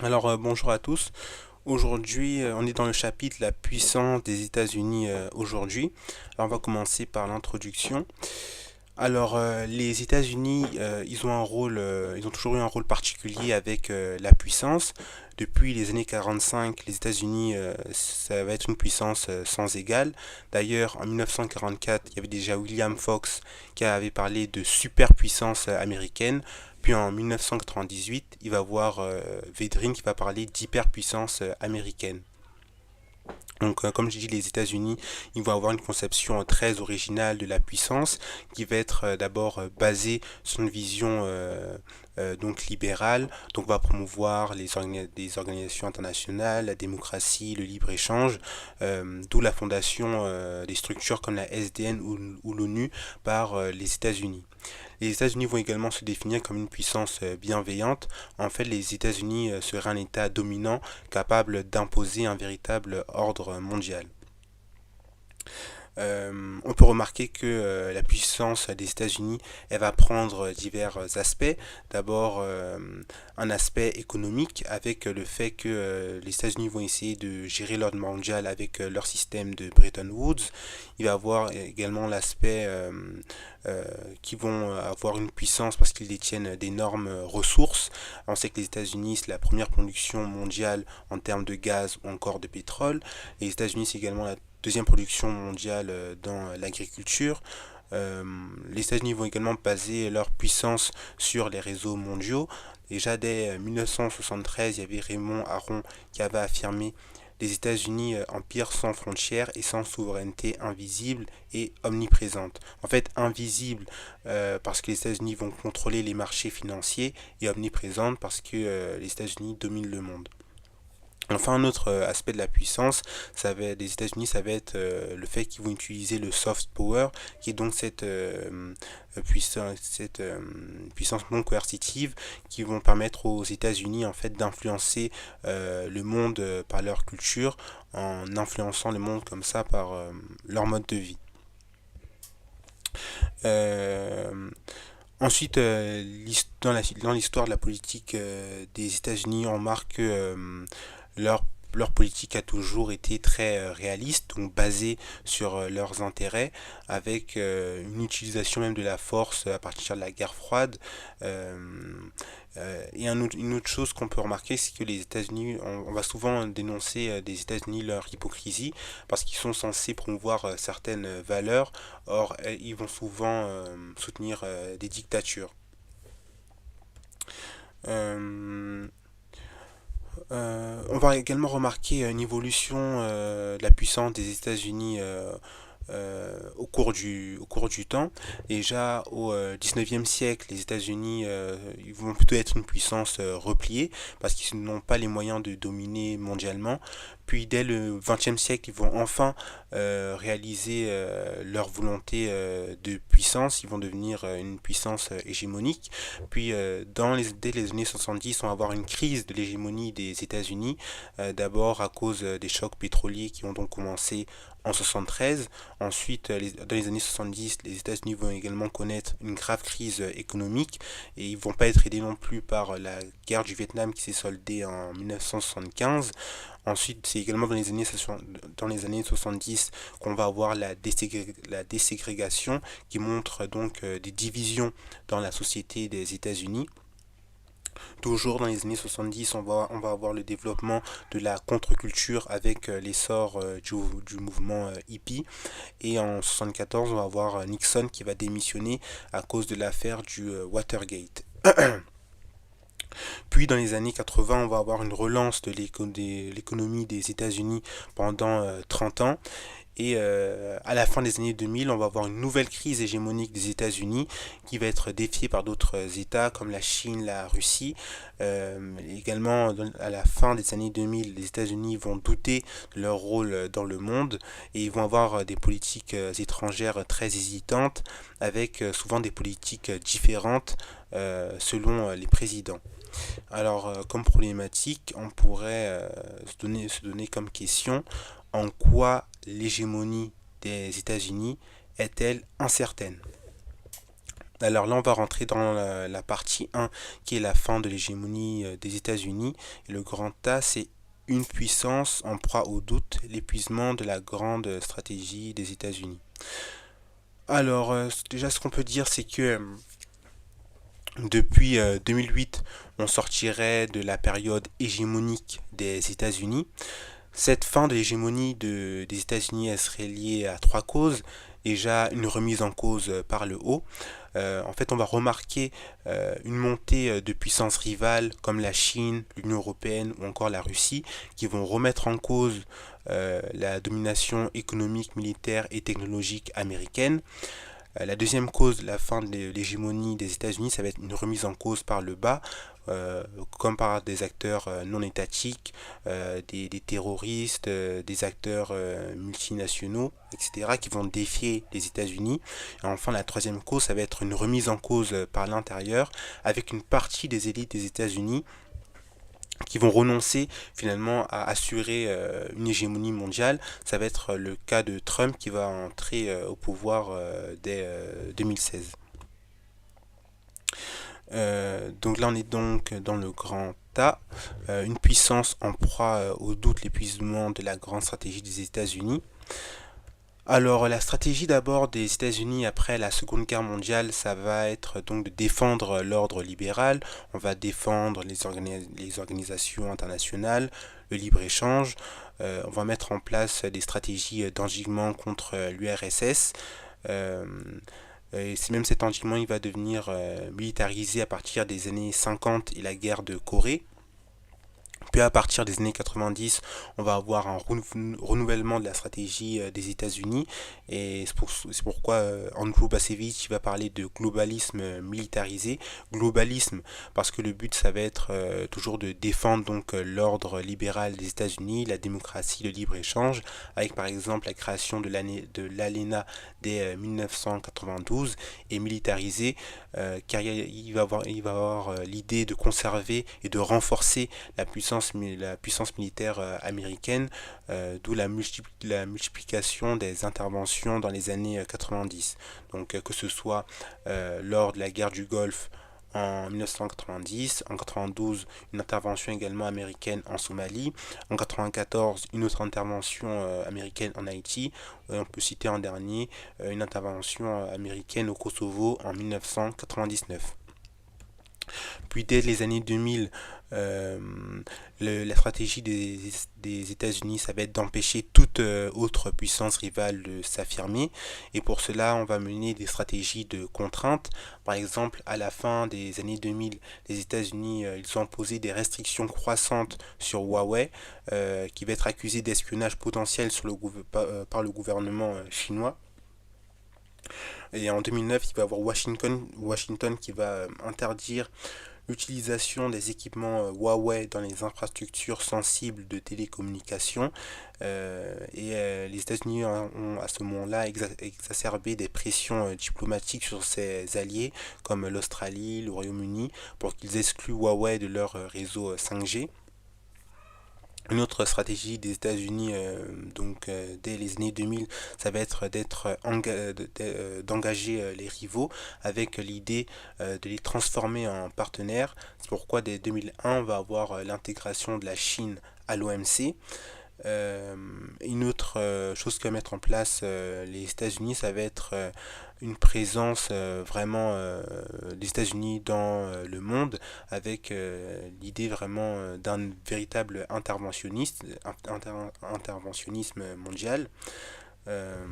Bonjour à tous. Aujourd'hui, on est dans le chapitre La puissance des États-Unis aujourd'hui. Alors, on va commencer par l'introduction. Les États-Unis, ils ont toujours eu un rôle particulier avec la puissance. Depuis les années 45, les États-Unis, ça va être une puissance sans égale. D'ailleurs, en 1944, il y avait déjà William Fox qui avait parlé de superpuissance américaine. Puis en 1998, il va voir Védrine qui va parler d'hyperpuissance américaine. Comme je dis, les États-Unis, ils vont avoir une conception très originale de la puissance qui va être d'abord basée sur une vision donc libérale, donc va promouvoir des organisations internationales, la démocratie, le libre-échange, d'où la fondation des structures comme la SDN ou l'ONU par les États-Unis. Les États-Unis vont également se définir comme une puissance bienveillante. En fait, les États-Unis seraient un État dominant capable d'imposer un véritable ordre mondial. On peut remarquer que la puissance des États-Unis, elle va prendre divers aspects. D'abord, un aspect économique avec le fait que les États-Unis vont essayer de gérer l'ordre mondial avec leur système de Bretton Woods. Il va avoir également l'aspect qui vont avoir une puissance parce qu'ils détiennent d'énormes ressources. On sait que les États-Unis, c'est la première production mondiale en termes de gaz ou encore de pétrole. Les États-Unis, c'est également la deuxième production mondiale dans l'agriculture. Les États-Unis vont également baser leur puissance sur les réseaux mondiaux. Déjà dès 1973, il y avait Raymond Aron qui avait affirmé les États-Unis empire sans frontières et sans souveraineté invisible et omniprésente. En fait, invisible parce que les États-Unis vont contrôler les marchés financiers et omniprésente parce que les États-Unis dominent le monde. Enfin, un autre aspect de la puissance, des États-Unis, ça va être le fait qu'ils vont utiliser le soft power, qui est donc puissance non coercitive, qui vont permettre aux États-Unis en fait d'influencer le monde par leur culture, en influençant le monde comme ça par leur mode de vie. Euh, Ensuite, dans l'histoire de la politique des États-Unis, on remarque que leur, leur politique a toujours été très réaliste, donc basée sur leurs intérêts, avec une utilisation même de la force à partir de la guerre froide. Euh, une autre chose qu'on peut remarquer, c'est que les États-Unis, on va souvent dénoncer des États-Unis leur hypocrisie, parce qu'ils sont censés promouvoir certaines valeurs, or ils vont souvent soutenir des dictatures. Euh, on va également remarquer une évolution de la puissance des États-Unis au cours du temps. Déjà au 19e siècle, les États-Unis ils vont plutôt être une puissance repliée parce qu'ils n'ont pas les moyens de dominer mondialement. Puis dès le 20e siècle, ils vont enfin réaliser leur volonté de puissance. Ils vont devenir une puissance hégémonique. Puis dès les années 70, on va avoir une crise de l'hégémonie des États-Unis. D'abord à cause des chocs pétroliers qui ont donc commencé en 73. Ensuite, dans les années 70, les États-Unis vont également connaître une grave crise économique et ils ne vont pas être aidés non plus par la guerre du Vietnam qui s'est soldée en 1975. Ensuite, c'est également dans les années 70 qu'on va avoir la déségrégation qui montre donc des divisions dans la société des États-Unis. Toujours dans les années 70, on va avoir le développement de la contre-culture avec l'essor du mouvement hippie. Et en 74, on va avoir Nixon qui va démissionner à cause de l'affaire du Watergate. Puis dans les années 80, on va avoir une relance de l'économie des États-Unis pendant 30 ans. Et à la fin des années 2000, on va avoir une nouvelle crise hégémonique des États-Unis qui va être défiée par d'autres États comme la Chine, la Russie. Également, à la fin des années 2000, les États-Unis vont douter de leur rôle dans le monde et ils vont avoir des politiques étrangères très hésitantes avec souvent des politiques différentes selon les présidents. Comme problématique, on pourrait se donner comme question en quoi l'hégémonie des États-Unis est-elle incertaine. Alors là, on va rentrer dans la partie 1, qui est la fin de l'hégémonie des États-Unis. Et le grand A, c'est une puissance en proie au doute, l'épuisement de la grande stratégie des États-Unis. Alors, déjà, ce qu'on peut dire, c'est que depuis 2008, on sortirait de la période hégémonique des États-Unis. Cette fin de l'hégémonie des États-Unis, elle serait liée à trois causes. Déjà, une remise en cause par le haut. En fait, on va remarquer une montée de puissances rivales comme la Chine, l'Union européenne ou encore la Russie, qui vont remettre en cause la domination économique, militaire et technologique américaine. La deuxième cause, la fin de l'hégémonie des États-Unis, ça va être une remise en cause par le bas, comme par des acteurs non étatiques, des terroristes, des acteurs multinationaux, etc., qui vont défier les États-Unis. Et enfin, la troisième cause, ça va être une remise en cause par l'intérieur, avec une partie des élites des États-Unis qui vont renoncer finalement à assurer une hégémonie mondiale. Ça va être le cas de Trump qui va entrer au pouvoir dès 2016. Donc là on est donc dans le grand A, une puissance en proie au doute, l'épuisement de la grande stratégie des États-Unis. Alors la stratégie d'abord des États-Unis après la Seconde Guerre mondiale, ça va être donc de défendre l'ordre libéral, on va défendre les organisations internationales, le libre-échange, on va mettre en place des stratégies d'endiguement contre l'URSS. Euh, et même cet endiguement il va devenir militarisé à partir des années 50 et la guerre de Corée. Puis à partir des années 90, on va avoir un renouvellement de la stratégie des États-Unis et c'est pourquoi Andrew Bacevich va parler de globalisme militarisé. Globalisme parce que le but ça va être toujours de défendre donc l'ordre libéral des États-Unis, la démocratie, le libre-échange, avec par exemple la création de l'ALENA dès 1992 et militarisé car il va avoir l'idée de conserver et de renforcer la puissance militaire américaine, d'où la multiplication des interventions dans les années 90. Donc que ce soit lors de la guerre du Golfe en 1990, en 92 une intervention également américaine en Somalie, en 94 une autre intervention américaine en Haïti, on peut citer en dernier une intervention américaine au Kosovo en 1999. Puis dès les années 2000, euh, la stratégie des États-Unis, ça va être d'empêcher toute autre puissance rivale de s'affirmer. Et pour cela, on va mener des stratégies de contrainte. Par exemple, à la fin des années 2000, les États-Unis, ils ont imposé des restrictions croissantes sur Huawei, qui va être accusé d'espionnage potentiel par le gouvernement chinois. Et en 2009, il va y avoir Washington qui va interdire l'utilisation des équipements Huawei dans les infrastructures sensibles de télécommunications. Les États-Unis ont à ce moment-là exacerbé des pressions diplomatiques sur ses alliés comme l'Australie, le Royaume-Uni, pour qu'ils excluent Huawei de leur réseau 5G. Une autre stratégie des États-Unis, dès les années 2000, ça va être d'engager les rivaux avec l'idée de les transformer en partenaires. C'est pourquoi dès 2001, on va avoir l'intégration de la Chine à l'OMC. Une autre chose que va mettre en place les États-Unis, ça va être une présence vraiment des États-Unis dans le monde avec l'idée vraiment d'un véritable interventionnisme mondial. Euh,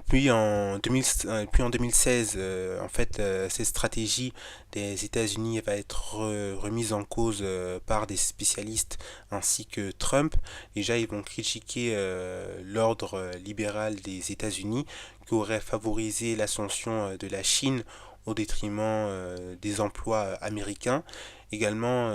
puis en 2016, en fait, cette stratégie des États-Unis va être remise en cause par des spécialistes ainsi que Trump. Déjà, ils vont critiquer l'ordre libéral des États-Unis qui aurait favorisé l'ascension de la Chine au détriment des emplois américains. Également,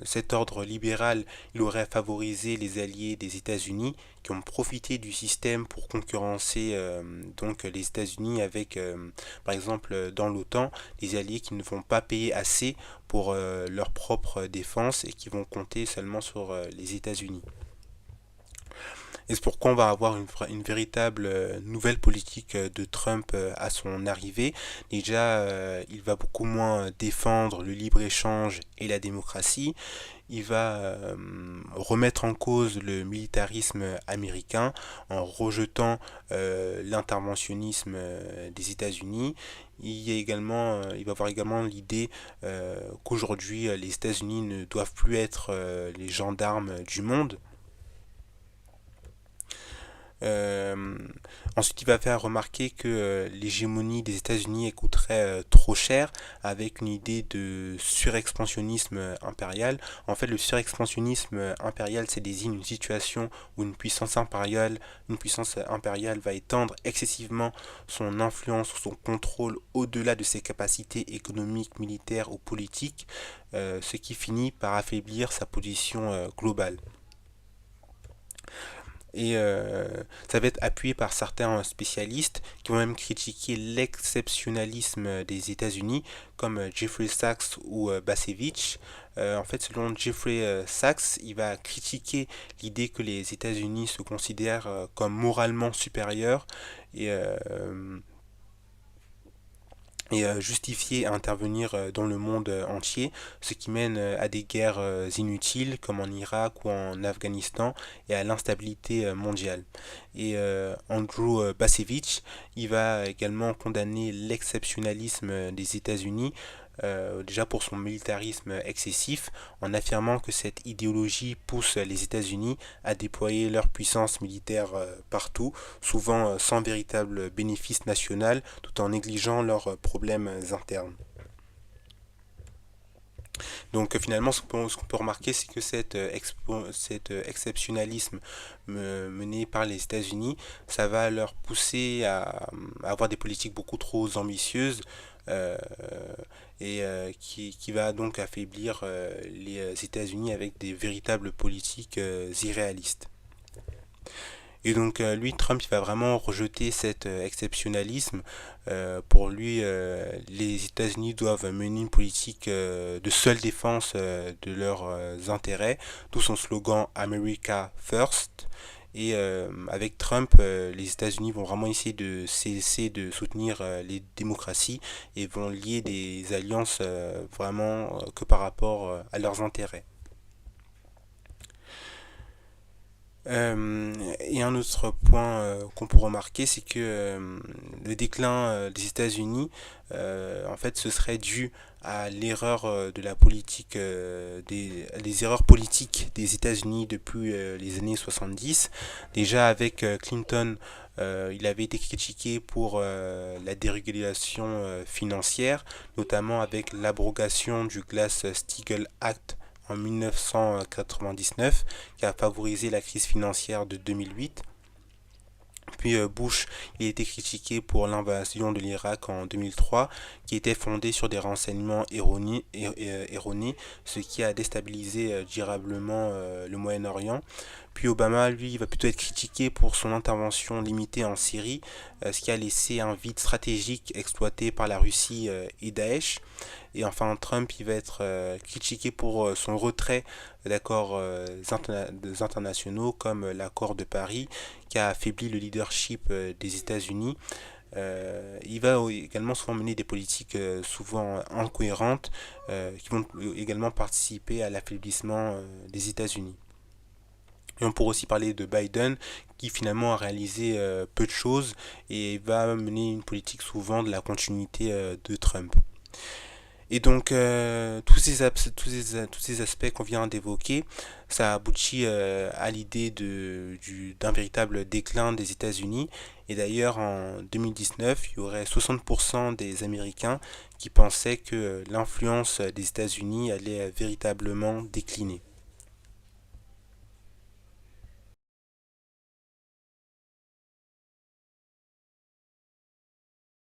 cet ordre libéral, il aurait favorisé les alliés des États-Unis qui ont profité du système pour concurrencer donc les États-Unis avec, par exemple, dans l'OTAN, les alliés qui ne vont pas payer assez pour leur propre défense et qui vont compter seulement sur les États-Unis. Et c'est pourquoi on va avoir une véritable nouvelle politique de Trump à son arrivée. Déjà, il va beaucoup moins défendre le libre-échange et la démocratie. Il va remettre en cause le militarisme américain en rejetant l'interventionnisme des États-Unis. Il va avoir également l'idée qu'aujourd'hui les États-Unis ne doivent plus être les gendarmes du monde. Euh, Ensuite, il va faire remarquer que l'hégémonie des États-Unis coûterait trop cher avec une idée de surexpansionnisme impérial. En fait, le surexpansionnisme impérial, c'est désigne une situation où une puissance impériale va étendre excessivement son influence ou son contrôle au-delà de ses capacités économiques, militaires ou politiques, ce qui finit par affaiblir sa position globale. Et ça va être appuyé par certains spécialistes qui vont même critiquer l'exceptionnalisme des États-Unis, comme Jeffrey Sachs ou Bacevich. En fait, selon Jeffrey Sachs, il va critiquer l'idée que les États-Unis se considèrent comme moralement supérieurs et justifier à intervenir dans le monde entier, ce qui mène à des guerres inutiles comme en Irak ou en Afghanistan et à l'instabilité mondiale. Et Andrew Bacevich, il va également condamner l'exceptionnalisme des États-Unis déjà pour son militarisme excessif, en affirmant que cette idéologie pousse les États-Unis à déployer leur puissance militaire partout, souvent sans véritable bénéfice national, tout en négligeant leurs problèmes internes. Donc finalement, ce qu'on peut remarquer, c'est que cet exceptionnalisme mené par les États-Unis, ça va leur pousser à avoir des politiques beaucoup trop ambitieuses euh, qui va donc affaiblir les États-Unis avec des véritables politiques irréalistes. Et donc lui, Trump, il va vraiment rejeter cet exceptionnalisme. Pour lui, les États-Unis doivent mener une politique de seule défense de leurs intérêts, d'où son slogan America First. Et avec Trump, les États-Unis vont vraiment essayer de cesser de soutenir les démocraties et vont lier des alliances vraiment que par rapport à leurs intérêts. Et un autre point qu'on peut remarquer, c'est que le déclin des États-Unis, en fait, ce serait dû à l'erreur de la politique, les erreurs politiques des États-Unis depuis les années 70. Déjà avec Clinton, il avait été critiqué pour la dérégulation financière, notamment avec l'abrogation du Glass-Steagall Act en 1999 qui a favorisé la crise financière de 2008. Puis Bush, il a été critiqué pour l'invasion de l'Irak en 2003, qui était fondée sur des renseignements erronés, ce qui a déstabilisé durablement le Moyen-Orient. Puis Obama, lui, il va plutôt être critiqué pour son intervention limitée en Syrie, ce qui a laissé un vide stratégique exploité par la Russie et Daesh. Et enfin, Trump, il va être critiqué pour son retrait d'accords internationaux comme l'accord de Paris, qui a affaibli le leadership des États-Unis. Il va également souvent mener des politiques souvent incohérentes qui vont également participer à l'affaiblissement des États-Unis. Et on pourrait aussi parler de Biden qui finalement a réalisé peu de choses et va mener une politique souvent de la continuité de Trump. Et donc, tous ces aspects qu'on vient d'évoquer, ça aboutit à l'idée d'un véritable déclin des États-Unis. Et d'ailleurs, en 2019, il y aurait 60% des Américains qui pensaient que l'influence des États-Unis allait véritablement décliner.